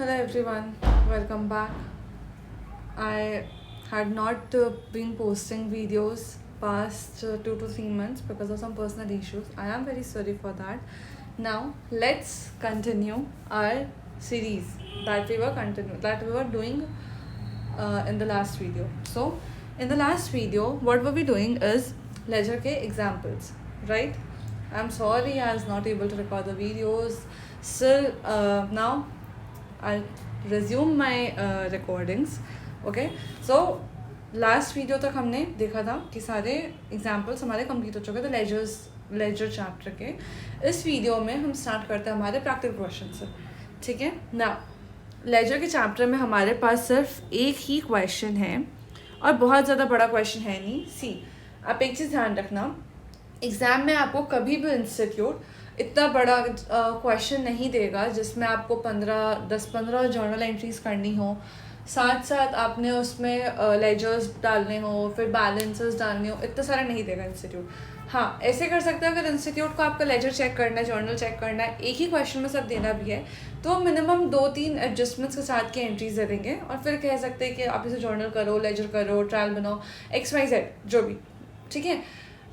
Hello everyone, welcome back. I had not been posting videos past 2 to 3 months because of some personal issues. I am very sorry for that. Now let's continue our series that we were doing in the last video. So in the last video, what were we doing is ledger ke examples, right? I'm sorry I was not able to record the videos. Still, now I'll resume my recordings. Okay, so last video तक हमने देखा था कि सारे examples हमारे complete हो चुके थे लेजर चैप्टर के. इस वीडियो में हम स्टार्ट करते हैं हमारे प्रैक्टिकल क्वेश्चन से. ठीक है ना. लेजर के चैप्टर में हमारे पास सिर्फ एक ही क्वेश्चन है और बहुत ज़्यादा बड़ा क्वेश्चन है नहीं. सी, आप एक चीज़ ध्यान रखना, एग्ज़ाम में आपको कभी भी इंस्टीट्यूट इतना बड़ा क्वेश्चन नहीं देगा जिसमें आपको 10-15 जर्नल एंट्रीज करनी हो, साथ साथ आपने उसमें लेजर्स डालने हो, फिर बैलेंसेस डालने हो. इतना सारा नहीं देगा इंस्टीट्यूट. हाँ, ऐसे कर सकते हैं अगर इंस्टीट्यूट को आपका लेजर चेक करना है, जर्नल चेक करना है, एक ही क्वेश्चन में सब देना भी है, तो मिनिमम 2-3 एडजस्टमेंट्स के साथ की एंट्रीज दे देंगे और फिर कह सकते हैं कि आप इसे जर्नल करो, लेजर करो, ट्रायल बनाओ, XYZ जो भी. ठीक है.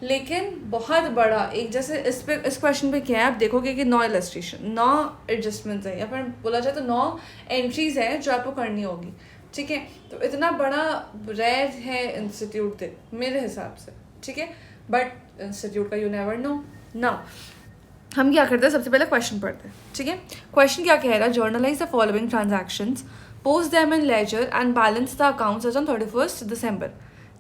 लेकिन बहुत बड़ा एक जैसे इस क्वेश्चन पे क्या है, आप देखोगे कि 9 इलस्ट्रेशन, 9 एडजस्टमेंट्स है या फिर बोला जाए तो 9 एंट्रीज है जो आपको करनी होगी. ठीक है. तो इतना बड़ा रेयर है इंस्टीट्यूट दे मेरे हिसाब से. ठीक है. बट इंस्टीट्यूट का यू नेवर नो. नाउ हम क्या करते हैं, सबसे पहले क्वेश्चन पढ़ते हैं. ठीक है. क्वेश्चन क्या कह रहा है, journalize the following transactions, post them in ledger and balance the accounts on 31 December.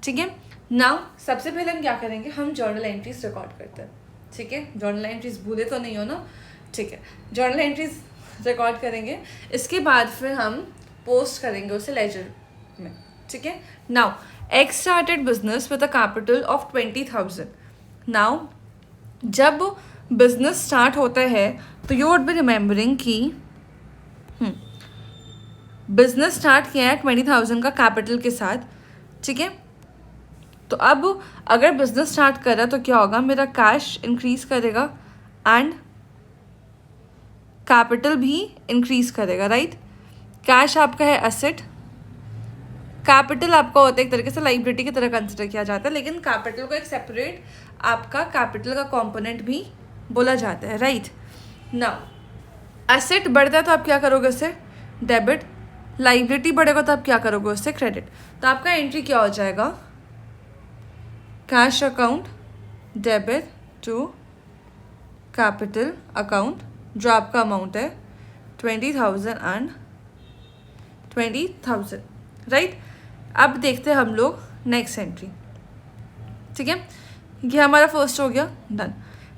ठीक है. नाउ सबसे पहले हम क्या करेंगे, हम जर्नल एंट्रीज रिकॉर्ड करते हैं. ठीक है. जर्नल एंट्रीज भूले तो नहीं हो ना. ठीक है. जर्नल एंट्रीज रिकॉर्ड करेंगे, इसके बाद फिर हम पोस्ट करेंगे उसे लेजर में. ठीक है. Now x started business with a capital of 20,000. Now जब बिजनेस स्टार्ट होता है तो यू वुड बी रिमेंबरिंग कि बिजनेस स्टार्ट किया है 20,000 का कैपिटल के साथ. ठीक है. तो अब अगर बिजनेस स्टार्ट कर रहा है तो क्या होगा, मेरा कैश इंक्रीज करेगा एंड कैपिटल भी इंक्रीज करेगा. राइट. कैश आपका है एसेट, कैपिटल आपका होता है एक तरीके से लाइबिलिटी की तरह कंसिडर किया जाता है, लेकिन कैपिटल को एक सेपरेट आपका कैपिटल का कंपोनेंट भी बोला जाता है. राइट. नाउ एसेट बढ़ता है तो आप क्या करोगे उससे, डेबिट. लाइबिलिटी बढ़ेगा तो आप क्या करोगे उससे, क्रेडिट. तो आपका एंट्री क्या हो जाएगा, cash account debit to capital account, जो आपका अमाउंट है 20,000 एंड 20,000. राइट. अब देखते हैं हम लोग नेक्स्ट एंट्री. ठीक है. ये हमारा फर्स्ट हो गया, डन.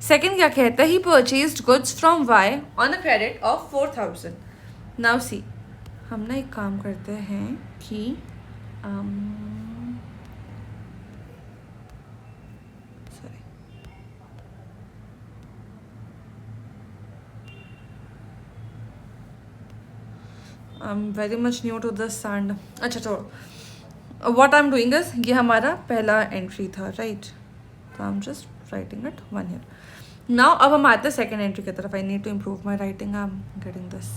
सेकंड क्या कहता है, he purchased goods from Y on a credit of 4,000. Now see, हम ना एक काम करते हैं कि I'm very much new to this and अच्छा छोड़ो. What I'm doing is, ये हमारा पहला एंट्री था. राइट. तो I'm just writing it 1 here. Now अब हम आते हैं सेकेंड एंट्री की तरफ. I need to improve my writing. I'm getting this.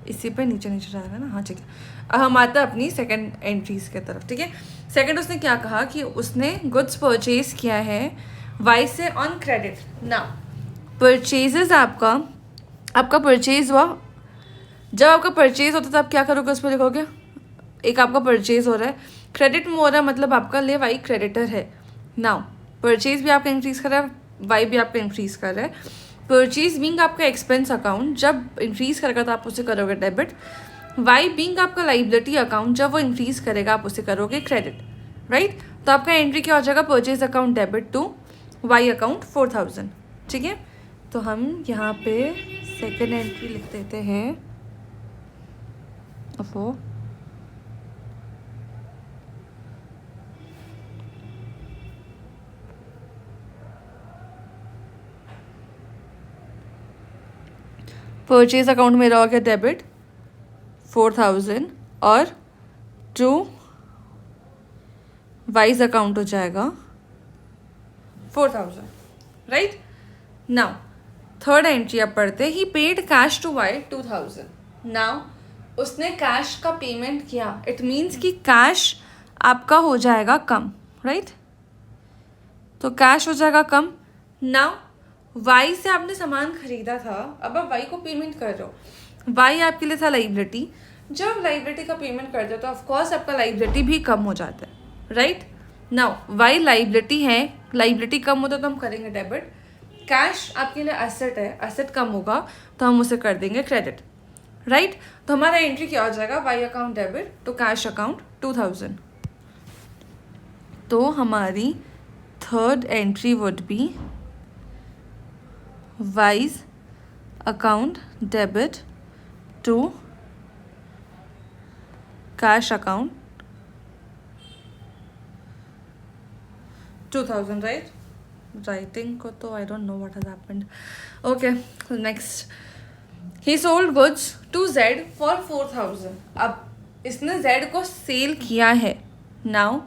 इसी पे नीचे नीचे जा रहा है ना. हाँ ठीक है. अब हम आते हैं अपनी सेकेंड एंट्रीज की तरफ. ठीक है. सेकेंड उसने क्या कहा कि उसने गुड्स परचेज किया है वाई से ऑन क्रेडिट. ना परचेजेस आपका परचेज हुआ. जब आपका परचेज होता है तो आप क्या करोगे, उस पर लिखोगे एक आपका परचेज हो रहा है, क्रेडिट में हो रहा है, मतलब आपका ले वाई क्रेडिटर है. नाउ परचेज भी आपका इंक्रीज कर रहा है, वाई भी आपका इंक्रीज कर रहा है. परचेज बीइंग आपका एक्सपेंस अकाउंट, जब इंक्रीज करेगा तो आप उसे करोगे डेबिट. वाई बीइंग आपका लाइबिलिटी अकाउंट, जब वो इंक्रीज करेगा आप उसे करोगे क्रेडिट. राइट. तो आपका एंट्री क्या हो जाएगा, purchase account debit to Y account 4,000. ठीक है. तो हम यहाँ पे सेकेंड एंट्री लिख देते हैं. परचेज अकाउंट मेरा हो गया डेबिट 4,000 और टू वाइज अकाउंट हो जाएगा 4,000. राइट. नाउ थर्ड एंट्री अब पढ़ते, he paid cash to Y 2000। Now उसने कैश का पेमेंट किया, इट मीन्स कि कैश आपका हो जाएगा कम, राइट? तो कैश हो जाएगा कम। नाउ वाई से आपने सामान खरीदा था, अब आप वाई को पेमेंट कर रहे हो, वाई आपके लिए था लाइबिलिटी। जब लाइबिलिटी का पेमेंट करते हो तो ऑफकोर्स आपका लाइबिलिटी भी कम हो जाता है, राइट? नाउ वाई लाइबिलिटी है, लाइबिलिटी कम होता है तो हम करेंगे डेबिट। कैश आपके लिए एसेट है, एसेट कम होगा तो हम उसे कर देंगे क्रेडिट, राइट? तो हमारा एंट्री क्या हो जाएगा, Y account debit to cash account 2000। तो हमारी third entry would be Y's account debit to cash account 2000, right? Writing को तो I don't know what has happened. Okay, next, he sold goods to Z for 4000। अब इसने Z को cell किया है। Now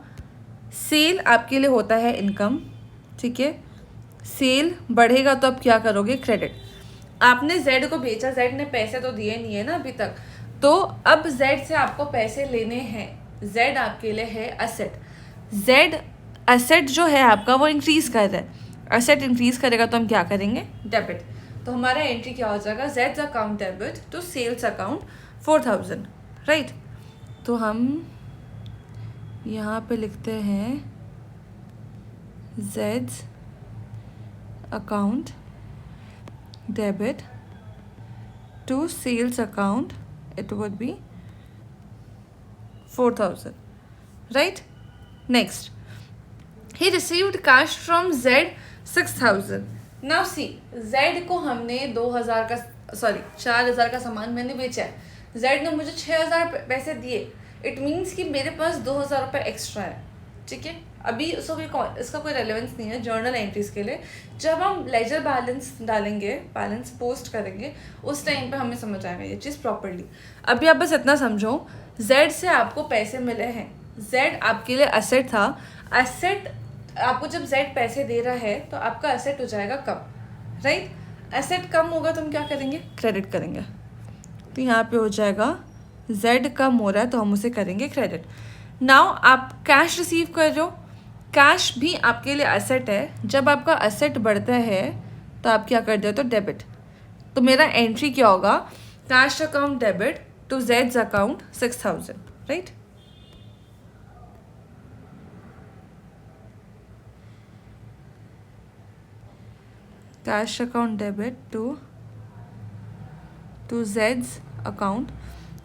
cell आपके लिए होता है इनकम, ठीक है? सेल बढ़ेगा तो आप क्या करोगे, क्रेडिट। आपने जेड को बेचा, जेड ने पैसे तो दिए नहीं है ना अभी तक, तो अब जेड से आपको पैसे लेने हैं। जेड आपके लिए है एसेट, जेड एसेट जो है आपका वो इंक्रीज कर रहा है, एसेट इंक्रीज करेगा तो हम क्या करेंगे, डेबिट। तो हमारा एंट्री क्या हो जाएगा, जेड्स account debit to sales account 4000, right? तो हम यहाँ पे लिखते हैं जेड्स account debit to sales account, it would be 4000, right? Next, he received cash from Z 6000. Now see, Z को हमने 2000 का 4000 का सामान मैंने बेचा है, Z ने मुझे 6000 पैसे दिए, इट मीन्स कि मेरे पास 2000 रुपये एक्स्ट्रा है, ठीक है? अभी इसका कोई रेलेवेंस नहीं है जर्नल एंट्रीज के लिए। जब हम लेजर बैलेंस डालेंगे, बैलेंस पोस्ट करेंगे, उस टाइम पे हमें समझ आएगा ये चीज़ प्रॉपर्ली। अभी आप बस इतना समझो, जेड से आपको पैसे मिले हैं, जेड आपके लिए एसेट था, एसेट आपको जब जेड पैसे दे रहा है तो आपका एसेट हो जाएगा कम, राइट? एसेट कम होगा तो हम क्या करेंगे, क्रेडिट करेंगे। तो यहाँ पे हो जाएगा जेड कम हो रहा है तो हम उसे करेंगे क्रेडिट। नाउ आप कैश रिसीव कर रहे हो, कैश भी आपके लिए एसेट है, जब आपका एसेट बढ़ता है तो आप क्या कर देते हो, डेबिट। तो मेरा एंट्री क्या होगा, कैश अकाउंट डेबिट टू जेड्स account 6000, right? Cash account debit to जेड्स अकाउंट,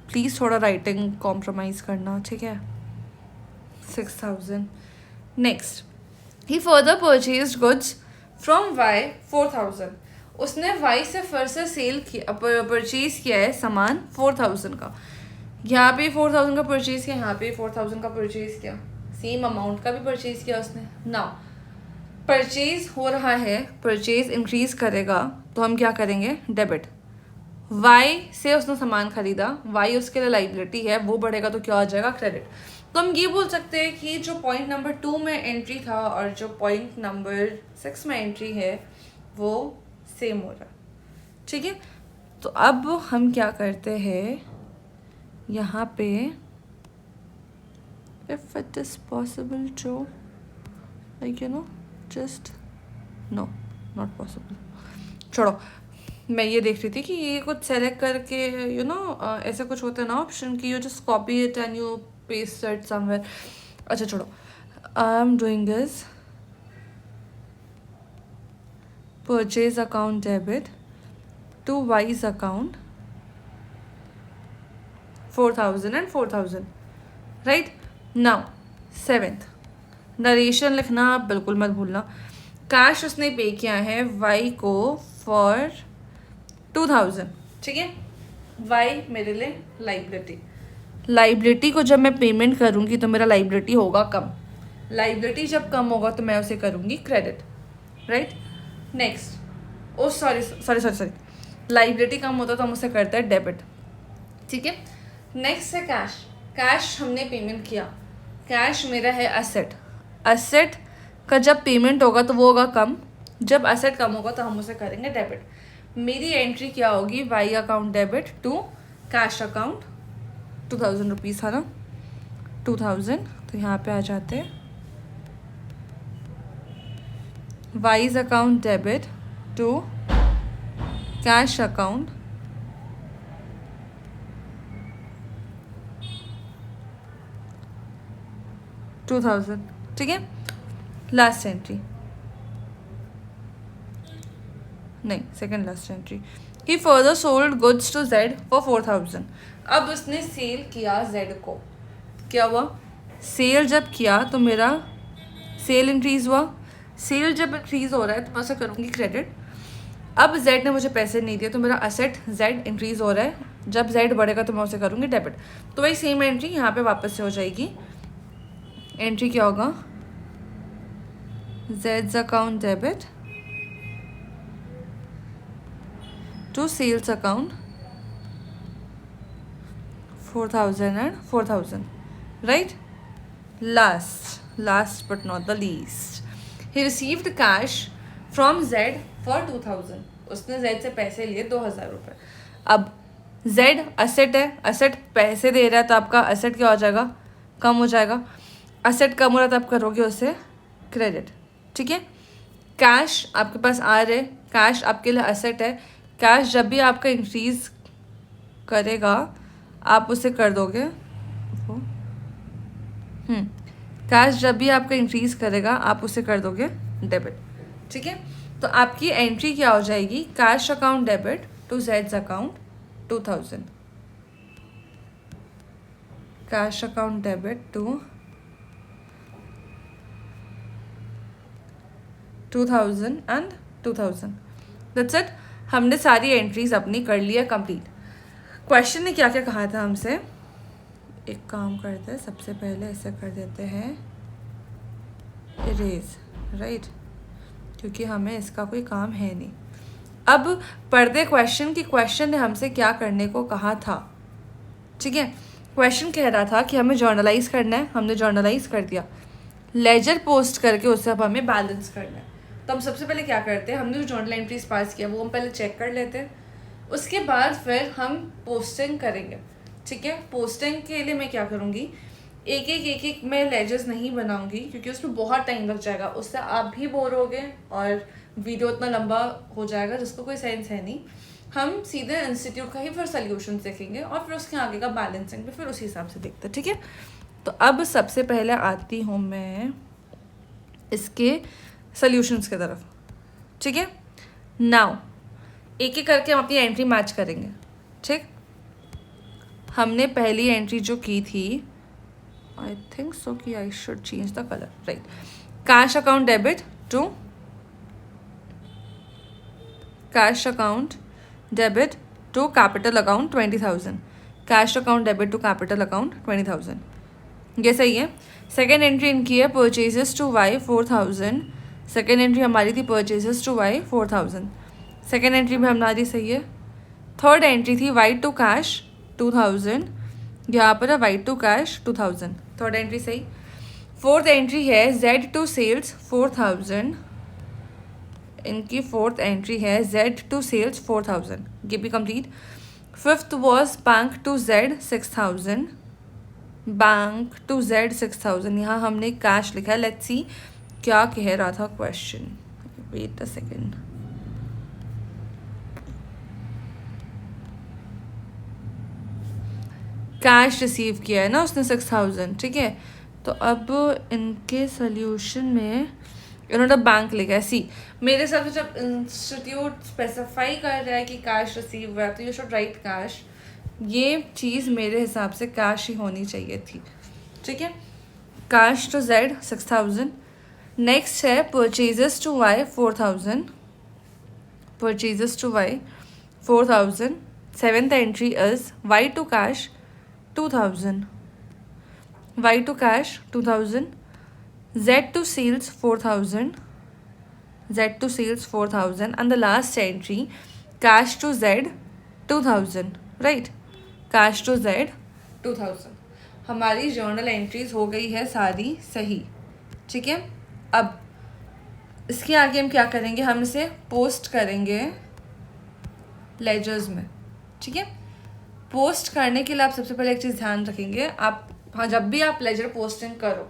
प्लीज़ थोड़ा राइटिंग कॉम्प्रोमाइज़ करना, ठीक है? 6000. Next, he further purchased goods from Y 4000. उसने Y से फिर से सेल किया, परचेज किया है सामान 4000 का। यहाँ पे 4000 का परचेज किया, यहाँ पे 4000 का परचेज किया, सेम अमाउंट का भी परचेज किया उसने। नाउ परचेज हो रहा है, परचेज इंक्रीज करेगा तो हम क्या करेंगे, डेबिट। वाई से उसने सामान खरीदा, वाई उसके लिए लाइबिलिटी है, वो बढ़ेगा तो क्या हो जाएगा, क्रेडिट। तो हम ये बोल सकते हैं कि जो पॉइंट नंबर 2 में एंट्री था और जो पॉइंट नंबर 6 में एंट्री है वो सेम हो रहा है, ठीक है? तो अब हम क्या करते हैं यहाँ पे, if it is possible to like you know just no, not possible, छोड़ो। मैं ये देख रही थी कि ये कुछ सेलेक्ट करके यू नो ऐसा कुछ होता है ना ऑप्शन कि you just copy it and you paste it somewhere. अच्छा छोड़ो, I am doing this purchase account debit to Y's account 4000 and 4000, right? Now 7th, narration लिखना बिल्कुल मत भूलना। कैश उसने पे किया है वाई को फॉर 2000, ठीक है? वाई मेरे लिए लाइबिलिटी, लाइबिलिटी को जब मैं पेमेंट करूँगी तो मेरा लाइबिलिटी होगा कम, लाइबिलिटी जब कम होगा तो मैं उसे करूँगी क्रेडिट, राइट? नेक्स्ट, ओ सॉरी, लाइबिलिटी कम होता तो हम उसे करते हैं डेबिट, ठीक है? नेक्स्ट है कैश, कैश हमने पेमेंट किया, कैश मेरा है एसेट, एसेट का जब पेमेंट होगा तो वो होगा कम, जब एसेट कम होगा तो हम उसे करेंगे डेबिट। मेरी एंट्री क्या होगी, Y account debit to cash account 2000 रुपीज़ था ना, 2000, तो यहाँ पे आ जाते हैं Y's account debit to cash account 2000, ठीक है। लास्ट एंट्री, नहीं second last entry, he further sold goods to Z for 4000। अब उसने सेल किया जेड को, क्या हुआ, सेल जब किया तो मेरा सेल इंक्रीज हुआ, सेल जब इंक्रीज हो रहा है तो मैं उसे करूँगी क्रेडिट। अब जेड ने मुझे पैसे नहीं दिए तो मेरा असेट जेड इंक्रीज हो रहा है, जब जेड बढ़ेगा तो मैं उसे करूँगी डेबिट। तो वही सेम एंट्री यहाँ पे वापस से हो जाएगी। एंट्री क्या होगा, जेड्स account debit to sales account 4000 and 4000, right? Last but not the least, he received cash from Z for 2000। उसने Z से पैसे लिए 2000 रुपये। अब Z असेट है, असेट पैसे दे रहा है तो आपका असेट क्या हो जाएगा, कम हो जाएगा। असेट कम हो रहा है तो आप करोगे उससे क्रेडिट, ठीक है। कैश आपके पास आ रहे, कैश आपके लिए असेट है, कैश जब भी आपका इंक्रीज करेगा आप उसे कर दोगे, कैश जब भी आपका इंक्रीज करेगा आप उसे कर दोगे डेबिट, ठीक है। तो आपकी एंट्री क्या हो जाएगी, कैश अकाउंट डेबिट टू जेड्स account 2000, cash account debit to 2000 and 2000, that's it. हमने सारी एंट्रीज अपनी कर लिया कंप्लीट। क्वेश्चन ने क्या क्या कहा था हमसे, एक काम करते हैं, सबसे पहले ऐसे कर देते हैं इरेज, राइट, क्योंकि हमें इसका कोई काम है नहीं। अब पढ़ते क्वेश्चन की, क्वेश्चन ने हमसे क्या करने को कहा था, ठीक है। क्वेश्चन कह रहा था कि हमें जर्नलाइज करना है, हमने जर्नलाइज कर दिया, लेजर पोस्ट करके उससे अब हमें बैलेंस करना है। तो हम सबसे पहले क्या करते हैं, हमने जो जर्नल एंट्रीज पास किया वो हम पहले चेक कर लेते हैं, उसके बाद फिर हम पोस्टिंग करेंगे, ठीक है। पोस्टिंग के लिए मैं क्या करूँगी, एक मैं लेजर्स नहीं बनाऊंगी क्योंकि उसमें बहुत टाइम लग जाएगा, उससे आप भी बोर होगे और वीडियो इतना लंबा हो जाएगा जिसको कोई सेंस है नहीं। हम सीधे इंस्टीट्यूट का ही फिर सोल्यूशन देखेंगे और फिर उसके आगे का बैलेंसिंग भी फिर उसी हिसाब से देखते हैं, ठीक है। तो अब सबसे पहले आती हूँ मैं इसके सोल्यूशंस की तरफ, ठीक है। नाउ एक एक करके हम अपनी एंट्री मैच करेंगे, ठीक। हमने पहली एंट्री जो की थी, आई थिंक सो कि I should change the colour, right, cash account debit to cash account debit to capital account 20,000, cash account debit to capital account 20,000, ये सही है। सेकेंड एंट्री इनकी है purchases to Y 4000, second entry हमारी थी purchases to Y 4000, second entry भी हमारी सही है। थर्ड एंट्री थी वाई टू कैश 2000, यहाँ पर है Y to cash 2000, third entry सही। फोर्थ एंट्री है जेड टू सेल्स 4000, इनकी फोर्थ एंट्री है जेड टू सेल्स 4000, ये भी complete. Fifth was bank to Z 6000, bank to Z 6000, यहाँ हमने कैश लिखा है। लेट्स सी क्या कह रहा था question, wait a second. Cash receive किया है ना उसने 6000, ठीक है। तो अब इनके सोल्यूशन में इन्होंने बैंक लिखा है। सी मेरे हिसाब से जब इंस्टीट्यूट स्पेसिफाई कर रहा है कि कैश रिसीव हुआ है तो यू शुड राइट कैश, ये चीज़ मेरे हिसाब से कैश ही होनी चाहिए थी, ठीक है। कैश टू जेड 6000, नेक्स्ट है purchases to Y 4000, purchases to Y 4000, seventh entry is Y to cash 2000, Y to cash 2000, Z to sales 4000, Z to sales 4000, and the last entry cash to z 2000, right, cash to z 2000। हमारी journal entries हो गई है सारी सही, ठीक है। अब इसके आगे हम क्या करेंगे, हम इसे पोस्ट करेंगे लेजर्स में, ठीक है। पोस्ट करने के लिए आप सबसे पहले एक चीज़ ध्यान रखेंगे, आप हाँ जब भी आप लेजर पोस्टिंग करो,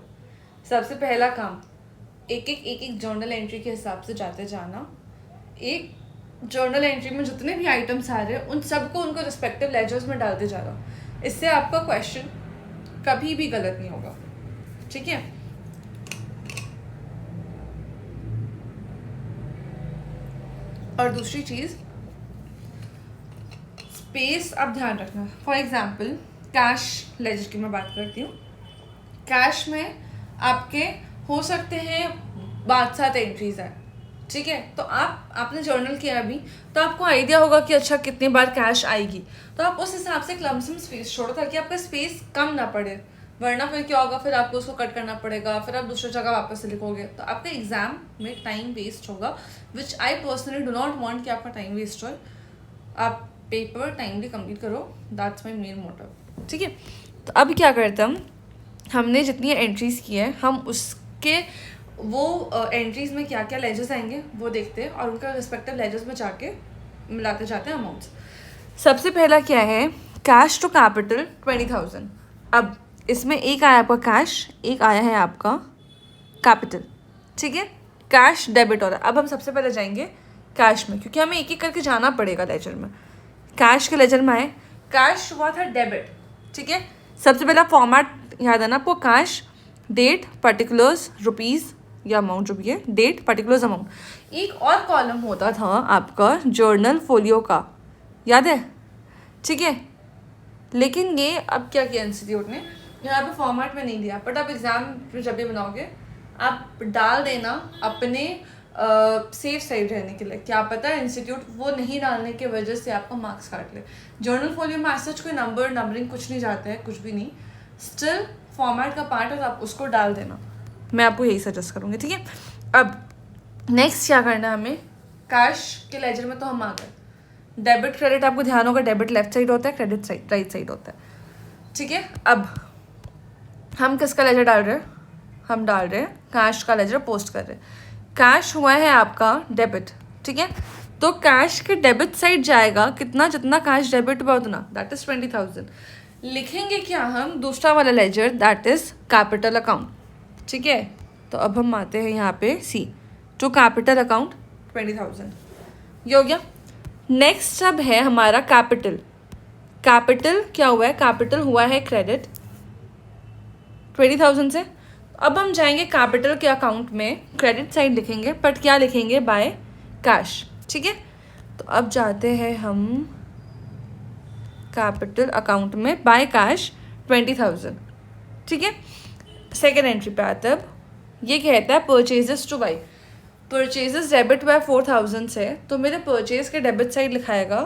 सबसे पहला काम एक एक जर्नल एंट्री के हिसाब से जाते जाना। एक जर्नल एंट्री में जितने भी आइटम्स आ रहे हैं उन सबको उनको रिस्पेक्टिव लेजर्स में डालते जा रहा। इससे आपका क्वेश्चन कभी भी गलत नहीं होगा, ठीक है। और दूसरी चीज़, स्पेस आप ध्यान रखना। फॉर एग्जाम्पल कैश लेजर की मैं बात करती हूँ। कैश में आपके हो सकते हैं 5-7 एंट्रीज है, ठीक है। तो आपने जर्नल किया अभी, तो आपको आइडिया होगा कि अच्छा कितनी बार कैश आएगी, तो आप उस हिसाब से लमसम स्पेस छोड़ो ताकि आपका स्पेस कम ना पड़े। वरना फिर क्या होगा, फिर आपको उसको कट करना पड़ेगा, फिर आप दूसरी जगह वापस से लिखोगे, तो आपका एग्जाम में टाइम वेस्ट होगा, which I personally do not want कि आपका टाइम वेस्ट हो। आप पेपर टाइमली कंप्लीट करो, दैट्स माई मेन मोटिव, ठीक है। तो अब क्या करते हम, हमने जितनी एंट्रीज की है हम उसके वो एंट्रीज में क्या क्या लेजर्स आएंगे वो देखते हैं और उनका रिस्पेक्टिव लेजर्स में जाके मिलाते जाते हैं अमाउंट्स। सबसे पहला क्या है, कैश टू कैपिटल 20,000। अब इसमें एक आया आपका कैश, एक आया है आपका कैपिटल, ठीक है। कैश डेबिट हो रहा है। अब हम सबसे पहले जाएंगे कैश में, क्योंकि हमें एक एक करके जाना पड़ेगा लेजर में। कैश के लेजर में आए, कैश हुआ था डेबिट, ठीक है। सबसे पहला फॉर्मेट याद है ना आपको, कैश, डेट, पर्टिकुलर्स, रुपीज़ या अमाउंट जो भी है, डेट, पर्टिकुलर्स, अमाउंट। एक और कॉलम होता था आपका जर्नल फोलियो का, याद है, ठीक है। लेकिन ये अब क्या किया इंस्टीट्यूट ने, यहाँ पे फॉर्मेट में नहीं दिया, बट आप एग्जाम जब भी बनाओगे आप डाल देना अपने सेफ साइड रहने के लिए। क्या पता है इंस्टीट्यूट वो नहीं डालने की वजह से आपका मार्क्स काट ले। जर्नल फोलियो में ऐसा कोई नंबरिंग कुछ नहीं जाता है, कुछ भी नहीं, स्टिल फॉर्मेट का पार्ट है तो आप उसको डाल देना, मैं आपको यही सजेस्ट करूँगी, ठीक है। अब नेक्स्ट क्या करना है हमें, कैश के लेजर में तो हम आ गए। डेबिट क्रेडिट आपको ध्यान होगा, डेबिट लेफ्ट साइड होता है, क्रेडिट साइड राइट साइड होता है, ठीक है। अब हम किसका लेजर डाल रहे हैं, हम डाल रहे हैं कैश का लेजर पोस्ट कर रहे हैं। कैश हुआ है आपका डेबिट, ठीक है। तो कैश के डेबिट साइड जाएगा कितना, जितना कैश डेबिट हुआ उतना, दैट इज 20,000। लिखेंगे क्या हम, दूसरा वाला ledger, that is capital account, ठीक है। तो अब हम आते हैं यहाँ पे सी टू कैपिटल अकाउंट 20,000, ये हो गया। नेक्स्ट अब है हमारा कैपिटल। कैपिटल क्या हुआ है, कैपिटल हुआ है क्रेडिट 20,000 से। अब हम जाएंगे कैपिटल के अकाउंट में, क्रेडिट साइड लिखेंगे, बट क्या लिखेंगे, बाय कैश, ठीक है। तो अब जाते हैं हम कैपिटल अकाउंट में, बाय कैश 20,000, ठीक है। सेकेंड एंट्री पे आता है, अब ये कहता है purchases to Y. Purchases debit by 4,000 से, तो मेरे परचेज के डेबिट साइड लिखाएगा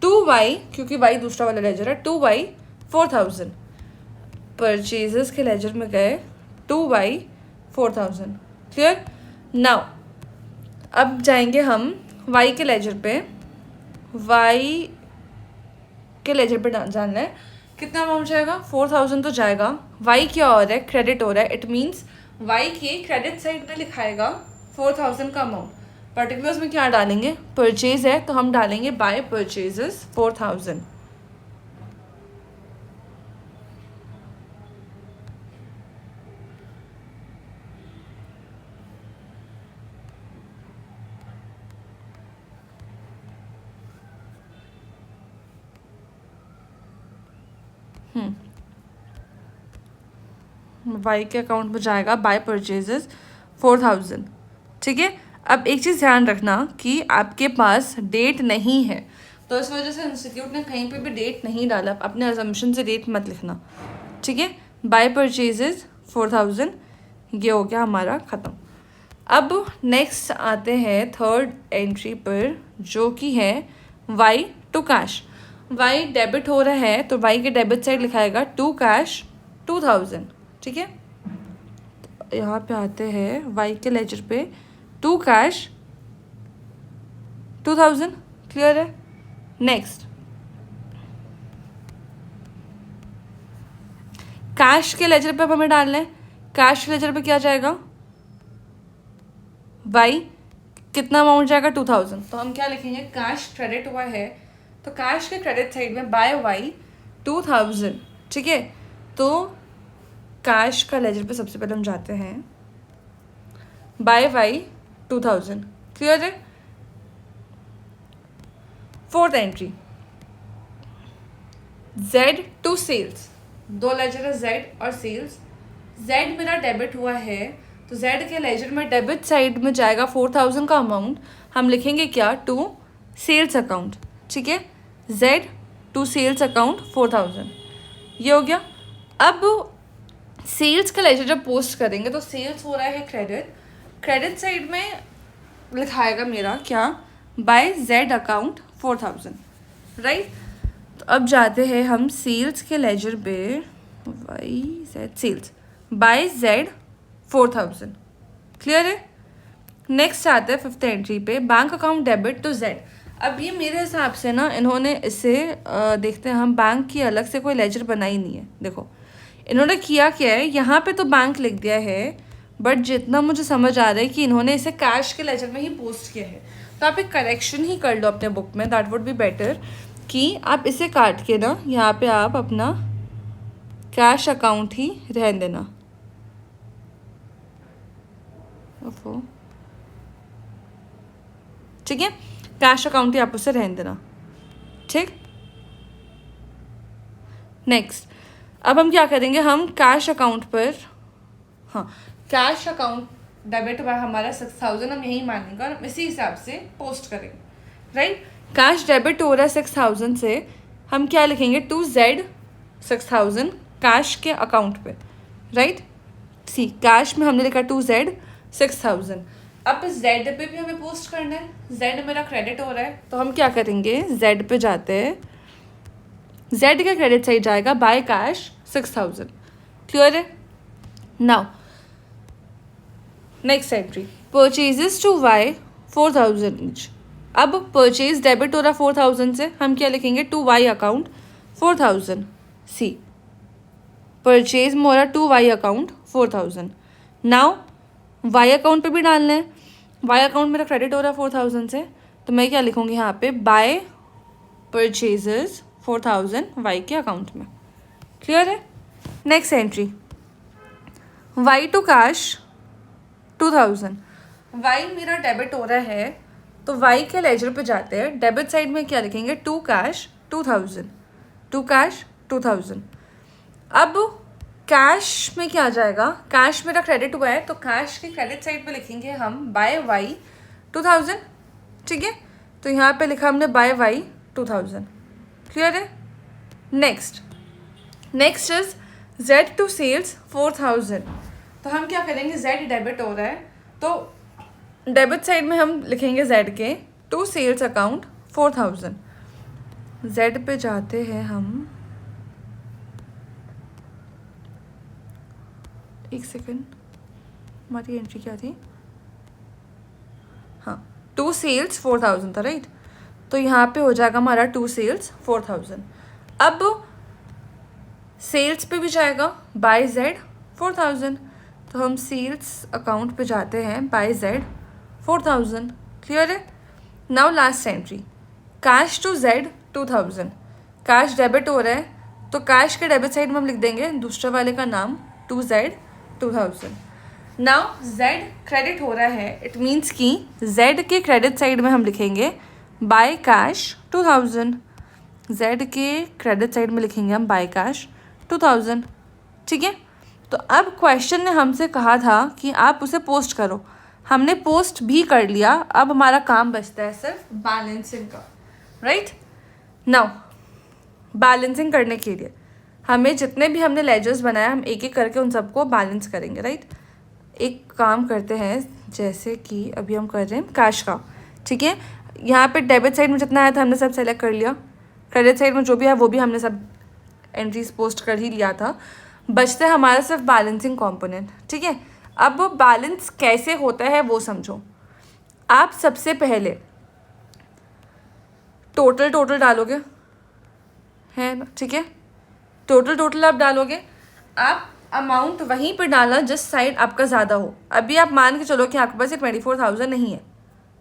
टू वाई, क्योंकि वाई दूसरा वाला लेजर है, टू वाई 4,000। परचेजेस के लेजर में गए, टू वाई 4,000, क्लियर। नाउ अब जाएंगे हम वाई के लेजर पे, वाई के लेजर पे जानना है कितना अमाउंट जाएगा, 4,000 तो जाएगा। वाई क्या हो रहा है, क्रेडिट हो रहा है, इट मीन्स वाई के क्रेडिट साइड में लिखाएगा 4,000 का अमाउंट। पर्टिकुलर्स में क्या डालेंगे, परचेज है तो हम डालेंगे बाय परचेजेस 4,000। वाई के अकाउंट में जाएगा बाय परचेजेस 4,000, ठीक है। अब एक चीज़ ध्यान रखना कि आपके पास डेट नहीं है, तो इस वजह से इंस्टीट्यूट ने कहीं पे भी डेट नहीं डाला, अपने अजम्पशन से डेट मत लिखना, ठीक है। बाय परचेजेस 4,000, ये हो गया हमारा ख़त्म। अब नेक्स्ट आते हैं थर्ड एंट्री पर, जो कि है Y to cash. Y debit हो रहा है तो वाई के डेबिट साइड लिखाएगा टू कैश 2,000, ठीक है। यहाँ पे आते हैं वाई के लेजर पे, टू कैश 2,000, क्लियर है। नेक्स्ट कैश के लेजर पे अब हमें डालना है, कैश के लेजर पे क्या जाएगा, वाई कितना अमाउंट जाएगा 2000। तो हम क्या लिखेंगे, कैश क्रेडिट हुआ है तो कैश के क्रेडिट साइड में बाय वाई 2000, ठीक है। तो कैश का लेजर पे सबसे पहले हम जाते हैं, बाय वाई 2000, क्लियर है। Fourth entry, Z to sales, दो लेजर है जेड और सेल्स। जेड मेरा डेबिट हुआ है तो जेड के लेजर में डेबिट साइड में जाएगा 4000 का अमाउंट, हम लिखेंगे क्या, टू सेल्स अकाउंट, ठीक है। जेड टू सेल्स अकाउंट 4000, ये हो गया। अब सेल्स का लेजर जब पोस्ट करेंगे तो सेल्स हो रहा है क्रेडिट, क्रेडिट साइड में लिखाएगा मेरा क्या, बाय जेड अकाउंट 4000, राइट। तो अब जाते हैं हम सेल्स के लेजर पे, Y Z sales by Z 4000, clear है। नेक्स्ट आता है फिफ्थ एंट्री पे, bank account debit to Z. अब ये मेरे हिसाब से ना इन्होंने इसे देखते हैं हम, बैंक की अलग से कोई लेजर बनाई नहीं है। देखो इन्होंने किया क्या है, यहाँ पे तो बैंक लिख दिया है बट जितना मुझे समझ आ रहा है कि इन्होंने इसे कैश के लेजर में ही पोस्ट किया है। तो आप एक करेक्शन ही कर लो अपने बुक में, दैट वुड बी बेटर, कि आप इसे काट के ना यहाँ पे आप अपना कैश अकाउंट ही रहने देना। ठीक है, कैश अकाउंट ही आप उसे रहने देना, ठीक। नेक्स्ट, अब हम क्या करेंगे, हम कैश अकाउंट पर, हाँ कैश अकाउंट डेबिट हुआ हमारा 6000, हम यही मानेंगे और हम इसी हिसाब से पोस्ट करेंगे, राइट। कैश डेबिट हो रहा है 6000 से, हम क्या लिखेंगे, टू जेड 6000 कैश के अकाउंट पे, राइट। सी कैश में हमने लिखा टू जेड 6000। अब जेड पे भी हमें पोस्ट करना है, जेड मेरा क्रेडिट हो रहा है तो हम क्या करेंगे, जेड पे जाते हैं, जेड का क्रेडिट साइड जाएगा बाय कैश 6000, क्लियर है। Now next entry, purchases to Y 4000 each. अब परचेज डेबिट हो रहा 4000 से, हम क्या लिखेंगे, to Y account 4000, see purchase में हो रहा to Y account 4000। Now Y account पे भी डालना है, वाई अकाउंट मेरा क्रेडिट हो रहा है 4000 से, तो मैं क्या लिखूंगी यहाँ पे, बाय परचेजेस 4000 वाई के अकाउंट में, क्लियर है। Next entry, Y to cash 2000, Y मेरा डेबिट हो रहा है तो वाई के लेजर पे जाते हैं, डेबिट साइड में क्या लिखेंगे, टू कैश 2000, टू कैश 2000। अब कैश में क्या आ जाएगा, कैश मेरा क्रेडिट हुआ है तो कैश के क्रेडिट साइड पे लिखेंगे हम बाय वाई 2000, ठीक है। तो यहाँ पे लिखा हमने बाय वाई 2000, क्लियर है। Next is Z to sales 4000, तो हम क्या करेंगे, जेड डेबिट हो रहा है तो डेबिट साइड में हम लिखेंगे जेड के टू सेल्स अकाउंट 4000, जेड पे जाते हैं हम, एक सेकेंड, हमारी एंट्री क्या थी, हाँ टू सेल्स 4000 था, राइट। तो यहाँ पे हो जाएगा हमारा टू सेल्स 4000। अब सेल्स पे भी जाएगा बाय जेड 4000, तो हम सेल्स अकाउंट पे जाते हैं बाय जेड 4000, क्लियर है। Now last entry, cash to Z 2000, cash debit हो रहा है तो कैश के डेबिट साइड में हम लिख देंगे दूसरे वाले का नाम, to Z 2000। Now Z credit हो रहा है, इट मीन्स कि जेड के क्रेडिट साइड में हम लिखेंगे बाय कैश 2000, जेड के क्रेडिट साइड में लिखेंगे हम बाय कैश 2000, ठीक है। तो अब क्वेश्चन ने हमसे कहा था कि आप उसे पोस्ट करो, हमने पोस्ट भी कर लिया, अब हमारा काम बचता है सिर्फ बैलेंसिंग का, राइट। नाउ बैलेंसिंग करने के लिए हमें जितने भी हमने लेजर्स बनाए हम एक एक करके उन सबको बैलेंस करेंगे, राइट। एक काम करते हैं, जैसे कि अभी हम कर रहे हैं कैश का, ठीक है। यहाँ पे डेबिट साइड में जितना आया था हमने सब सेलेक्ट कर लिया, क्रेडिट साइड में जो भी है वो भी हमने सब एंट्रीज पोस्ट कर ही लिया था, बचता है हमारा सिर्फ बैलेंसिंग कंपोनेंट, ठीक है। अब बैलेंस कैसे होता है वो समझो। आप सबसे पहले टोटल डालोगे, है ना, ठीक है। टोटल आप डालोगे, आप अमाउंट वहीं पर डालना जिस साइड आपका ज़्यादा हो। अभी आप मान के चलो कि आपके पास ये 24,000 नहीं है,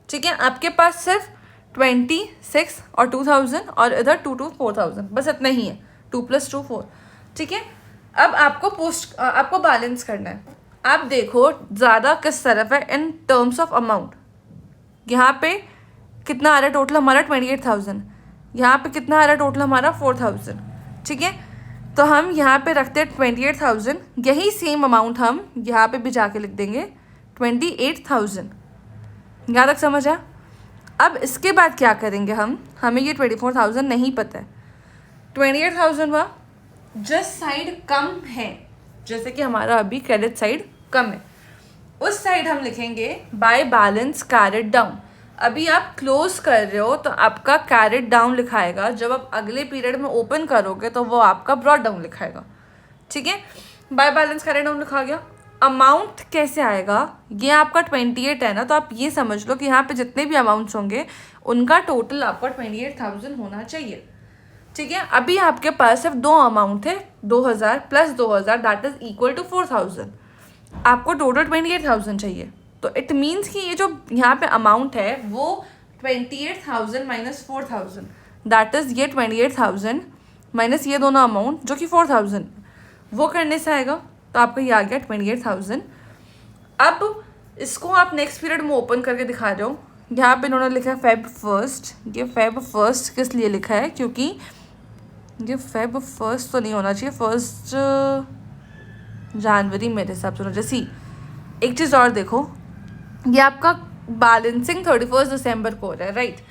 ठीक है, आपके पास सिर्फ 26 और 2000 और इधर 2 to 4000, बस इतना ही है, 2 + 2 4। ठीक है, अब आपको बैलेंस करना है। आप देखो ज़्यादा किस तरफ है इन टर्म्स ऑफ अमाउंट। यहाँ पे कितना आ रहा है टोटल हमारा 28,000, यहाँ पे कितना आ रहा है टोटल हमारा 4,000। ठीक है, तो हम यहाँ पे रखते हैं 28,000, यही सेम अमाउंट हम यहाँ पे भी जाके लिख देंगे 28,000। यहाँ तक समझ आया? अब इसके बाद क्या करेंगे हमें ये 24,000 नहीं पता है, 28,000 हुआ, जिस साइड कम है, जैसे कि हमारा अभी क्रेडिट साइड कम है, उस साइड हम लिखेंगे बाय बैलेंस कैरेट डाउन। अभी आप क्लोज कर रहे हो तो आपका कैरेट डाउन लिखाएगा, जब आप अगले पीरियड में ओपन करोगे तो वो आपका ब्रॉड डाउन लिखाएगा। ठीक है, बाय बैलेंस कैरेट डाउन लिखा गया। अमाउंट कैसे आएगा, ये आपका 28 है ना, तो आप ये समझ लो कि यहाँ पे जितने भी अमाउंट्स होंगे उनका टोटल आपका 28,000 होना चाहिए। ठीक है, अभी आपके पास सिर्फ दो अमाउंट है, 2,000 + 2,000 दैट इज इक्वल टू 4,000। आपको टोटल 28,000 चाहिए, तो इट मीन्स कि ये जो यहाँ पे अमाउंट है वो 28,000 - 4,000 दैट इज़ ये 28,000 माइनस ये दोनों अमाउंट जो कि 4,000, वो करने से आएगा। तो आपका ये आ गया 28,000। अब इसको आप नेक्स्ट पीरियड में ओपन करके दिखा रहे हो। यहाँ पे इन्होंने लिखा है Feb 1st। ये Feb 1st किस लिए लिखा है, क्योंकि ये Feb 1st तो नहीं होना चाहिए, 1 जनवरी मेरे हिसाब से। जैसी एक चीज़ और देखो, ये आपका बैलेंसिंग 31 दिसंबर को हो रहा है, राइट।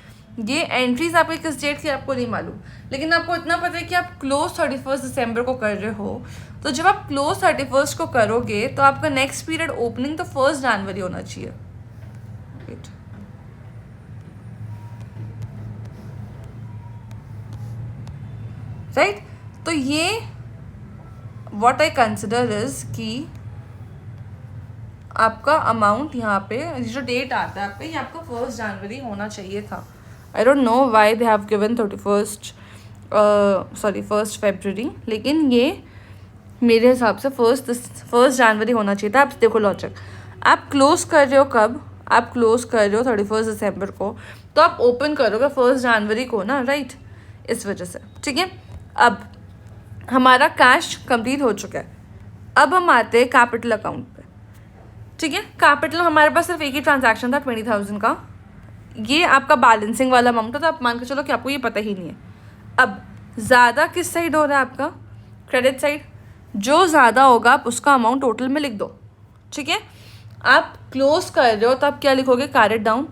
ये एंट्रीज आपके किस डेट की आपको नहीं मालूम, लेकिन आपको इतना पता है कि आप क्लोज 31 दिसंबर को कर रहे हो। तो जब आप क्लोज 31 को करोगे तो आपका नेक्स्ट पीरियड ओपनिंग तो 1 जनवरी होना चाहिए, राइट। तो ये व्हाट आई कंसिडर इज कि आपका अमाउंट यहाँ पे जो डेट आता है आपका, ये आपका 1 जनवरी होना चाहिए था। आई don't know why they have given 1 फरवरी, लेकिन ये मेरे हिसाब से 1 जनवरी होना चाहिए था। आप देखो लॉजिक, आप क्लोज कर रहे हो कब, आप क्लोज कर रहे हो 31 दिसंबर को, तो आप ओपन करोगे 1 जनवरी को ना, राइट, इस वजह से। ठीक है, अब हमारा कैश कंप्लीट हो चुका है। अब हम आते हैं कैपिटल अकाउंट पे। ठीक है, कैपिटल हमारे पास सिर्फ एक ही ट्रांजैक्शन था 20,000 का, ये आपका बैलेंसिंग वाला अमाउंट था, तो आप मान के चलो कि आपको ये पता ही नहीं है। अब ज़्यादा किस साइड हो रहा है आपका, क्रेडिट साइड। जो ज़्यादा होगा आप उसका अमाउंट टोटल में लिख दो। ठीक है, आप क्लोज कर रहे हो तो आप क्या लिखोगे, कैरेट डाउन।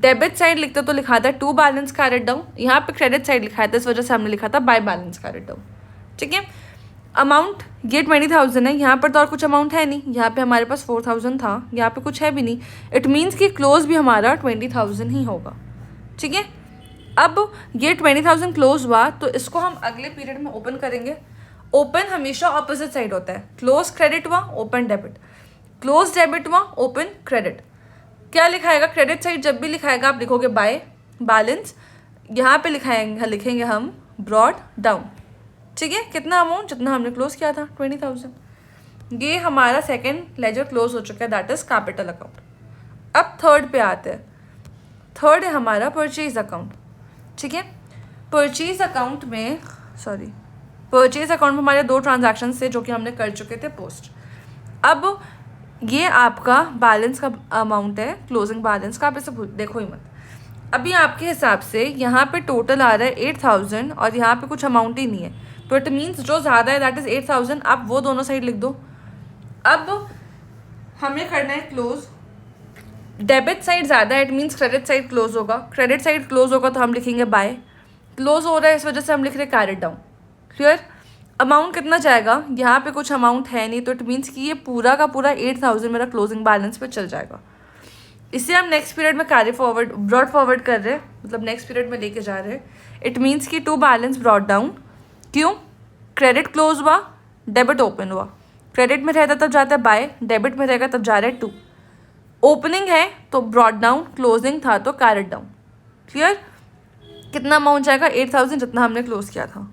डेबिट साइड लिखते तो लिखा था टू बैलेंस कैरेट डाउन, यहाँ पे क्रेडिट साइड लिखा था, इस वजह से हमने लिखा था बाय बैलेंस कैरेट डाउन। ठीक है, अमाउंट ये 20,000 है, यहाँ पर तो और कुछ अमाउंट है नहीं, यहाँ पे हमारे पास 4,000 था, यहाँ पे कुछ है भी नहीं। इट मीन्स कि क्लोज भी हमारा 20,000 ही होगा। ठीक है, अब ये 20,000 क्लोज हुआ तो इसको हम अगले पीरियड में ओपन करेंगे। ओपन हमेशा ऑपोजिट साइड होता है, क्लोज क्रेडिट हुआ ओपन डेबिट, क्लोज डेबिट हुआ ओपन क्रेडिट। क्या लिखाएगा, क्रेडिट साइड जब भी लिखाएगा आप लिखोगे बाय बैलेंस, यहाँ पे लिखेंगे हम ब्रॉड डाउन। ठीक है, कितना अमाउंट, जितना हमने क्लोज किया था 20,000। ये हमारा सेकेंड लेजर क्लोज हो चुका है, दैट इज कैपिटल अकाउंट। अब थर्ड पे आते हैं। थर्ड है हमारा परचेज अकाउंट। ठीक है, परचेज अकाउंट में हमारे 2 ट्रांजैक्शन थे जो कि हमने कर चुके थे पोस्ट। अब ये आपका बैलेंस का अमाउंट है, क्लोजिंग बैलेंस का, आप इसे देखो ही मत। अभी आपके हिसाब से यहाँ पे टोटल आ रहा है 8,000 और यहाँ पे कुछ अमाउंट ही नहीं है, तो इट मीन्स जो ज़्यादा है दैट इज़ 8,000, आप वो दोनों साइड लिख दो। अब हमें करना है क्लोज। डेबिट साइड ज़्यादा है, it means credit side close होगा। क्रेडिट साइड क्लोज होगा तो हम लिखेंगे बाय। क्लोज हो रहा है इस वजह से हम लिख रहे कैरेट डाउन। क्लियर, अमाउंट कितना जाएगा, यहाँ पे कुछ अमाउंट है नहीं, तो इट मीन्स कि ये पूरा का पूरा 8,000 मेरा क्लोजिंग बैलेंस पे चल जाएगा। इसे हम नेक्स्ट पीरियड में कैरी फॉरवर्ड, ब्रॉड फॉरवर्ड कर रहे हैं, मतलब नेक्स्ट पीरियड में लेके जा रहे हैं। इट मीन्स कि टू बैलेंस ब्रॉड डाउन। क्यों, क्रेडिट क्लोज हुआ, डेबिट ओपन हुआ। क्रेडिट में रहता तब जाता है बाय, डेबिट में रहेगा तब जा रहा है टू। ओपनिंग है तो ब्रॉड डाउन, क्लोजिंग था तो कैरेट डाउन। क्लियर, कितना अमाउंट जाएगा, 8,000 जितना हमने क्लोज किया था।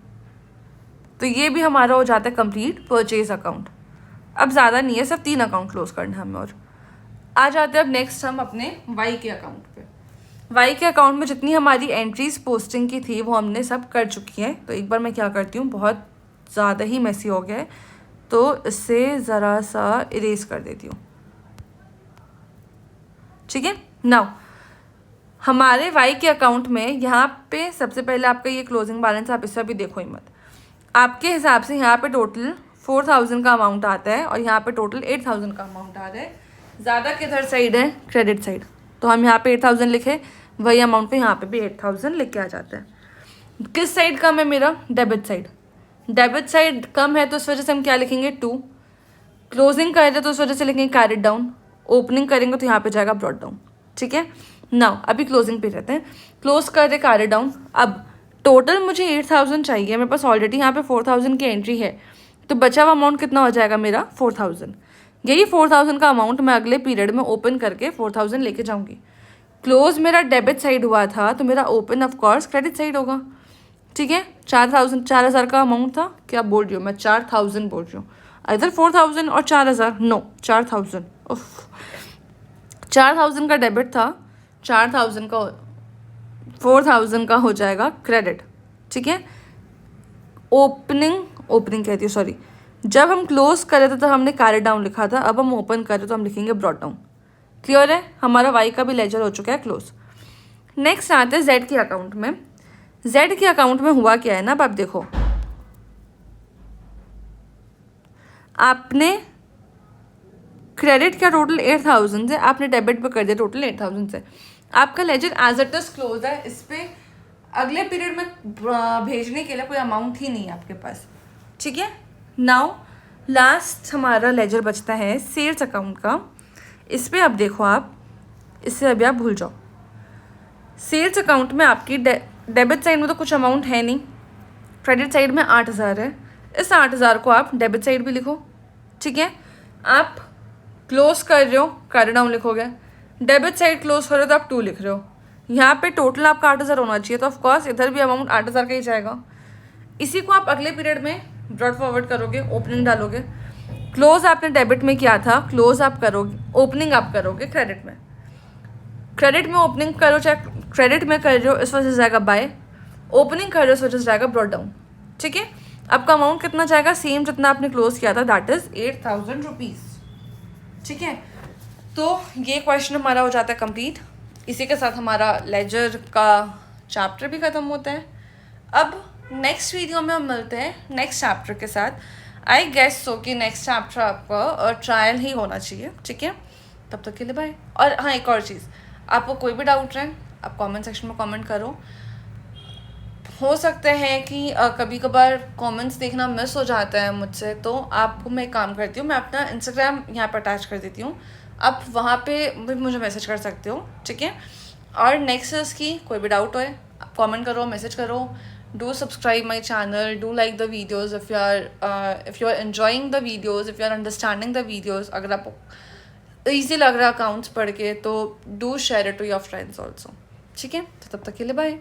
तो ये भी हमारा हो जाता है कंप्लीट परचेज अकाउंट। अब ज़्यादा नहीं है, सिर्फ 3 अकाउंट क्लोज करना है हमें। और आ जाते हैं अब नेक्स्ट हम अपने वाई के अकाउंट पे। वाई के अकाउंट में जितनी हमारी एंट्रीज पोस्टिंग की थी वो हमने सब कर चुकी है। तो एक बार मैं क्या करती हूँ, बहुत ज़्यादा ही मैसी हो गया है तो इससे ज़रा सा इरेज कर देती हूँ। ठीक है, नाउ हमारे वाई के अकाउंट में यहाँ पे सबसे पहले आपका ये क्लोजिंग बैलेंस, आप इससे भी देखो ही मत। आपके हिसाब से यहाँ पे टोटल 4000 का अमाउंट आता है और यहाँ पे टोटल 8000 का अमाउंट आ रहा है। ज़्यादा किधर साइड है, क्रेडिट साइड, तो हम यहाँ पे 8000 लिखे, वही अमाउंट को यहाँ पे भी 8000 लिख के आ जाता है। किस साइड कम है मेरा, डेबिट साइड। डेबिट साइड कम है तो इस वजह से हम क्या लिखेंगे 2। क्लोजिंग कर रहे तो उस वजह से लिखेंगे कैरिड डाउन। ओपनिंग करेंगे तो यहाँ पे जाएगा ब्रॉट डाउन। ठीक है, नाउ अभी क्लोजिंग पे रहते हैं। क्लोज कर दे कैरिड डाउन। अब टोटल मुझे 8000 चाहिए, मेरे पास ऑलरेडी यहाँ पे 4000 की एंट्री है, तो बचा हुआ अमाउंट कितना हो जाएगा मेरा 4000। यही 4000 का अमाउंट मैं अगले पीरियड में ओपन करके 4000 लेके जाऊँगी। क्लोज मेरा डेबिट साइड हुआ था तो मेरा ओपन ऑफकोर्स क्रेडिट साइड होगा। ठीक है, 4000 का अमाउंट था, क्या बोल रही हूँ मैं, 4000 बोल रही हूँ, इधर 4000 और 4000, नो 4000, 4000 का डेबिट था, 4000 का 4000 का हो जाएगा क्रेडिट। ठीक है, ओपनिंग कहती हूँ, सॉरी, जब हम क्लोज कर रहे थे तो हमने कैरी डाउन लिखा था, अब हम ओपन कर रहे तो हम लिखेंगे ब्रॉट डाउन। क्लियर है, हमारा वाई का भी लेजर हो चुका है क्लोज। नेक्स्ट आते हैं जेड के अकाउंट में। जेड के अकाउंट में हुआ क्या है ना, अब आप देखो, आपने क्रेडिट का टोटल 8000 से, आपने डेबिट पे कर दिया टोटल 8000 से। आपका ledger as it is close है, इस पे अगले पीरियड में भेजने के लिए कोई अमाउंट ही नहीं है आपके पास। ठीक है, नाउ लास्ट हमारा लेजर बचता है सेल्स अकाउंट का। इस पे अब देखो, आप इससे अभी आप भूल जाओ। सेल्स अकाउंट में आपकी डेबिट साइड में तो कुछ अमाउंट है नहीं, क्रेडिट साइड में 8000 है। इस 8000 को आप डेबिट साइड भी लिखो। ठीक है, आप क्लोज कर रहे हो कैरी डाउन लिखोगे, डेबिट साइड क्लोज कर रहे हो तो आप 2 लिख रहे हो। यहाँ पे टोटल आपका 8000 होना चाहिए, तो ऑफकोर्स इधर भी अमाउंट 8000 का ही जाएगा। इसी को आप अगले पीरियड में ब्रॉड फॉरवर्ड करोगे, ओपनिंग डालोगे। क्लोज आपने डेबिट में किया था, क्लोज आप करोगे, ओपनिंग आप करोगे क्रेडिट में। क्रेडिट में ओपनिंग करो, चाहे क्रेडिट में कर रहे हो इस वजह से जाएगा बाय, ओपनिंग कर रहे हो इस वजह से जाएगा ब्रॉड डाउन। ठीक है, आपका अमाउंट कितना जाएगा, सेम जितना आपने क्लोज किया था, दैट इज 8000 रुपीज़। ठीक है, तो ये क्वेश्चन हमारा हो जाता है कंप्लीट। इसी के साथ हमारा लेजर का चैप्टर भी ख़त्म होता है। अब नेक्स्ट वीडियो में हम मिलते हैं नेक्स्ट चैप्टर के साथ। आई गेस सो कि नेक्स्ट चैप्टर आपका ट्रायल ही होना चाहिए। ठीक है, तब तक के लिए बाय। और हाँ, एक और चीज़, आपको कोई भी डाउट रहे आप कमेंट सेक्शन में कमेंट करो। हो सकता है कि कभी कभार कमेंट्स देखना मिस हो जाता है मुझसे, तो आपको मैं एक काम करती हूँ, मैं अपना इंस्टाग्राम यहाँ पर अटैच कर देती हूँ, आप वहाँ पे भी मुझे मैसेज कर सकते हो। ठीक है, और नेक्स्ट इसकी कोई भी डाउट हो आप कमेंट करो, मैसेज करो। Do subscribe my channel, do like the videos if you are enjoying the videos, if you are understanding the videos. अगर आपको ईजी लग रहा है अकाउंट्स पढ़ के तो do share it to your friends also. ठीक है, तो तब तक के लिए बाय।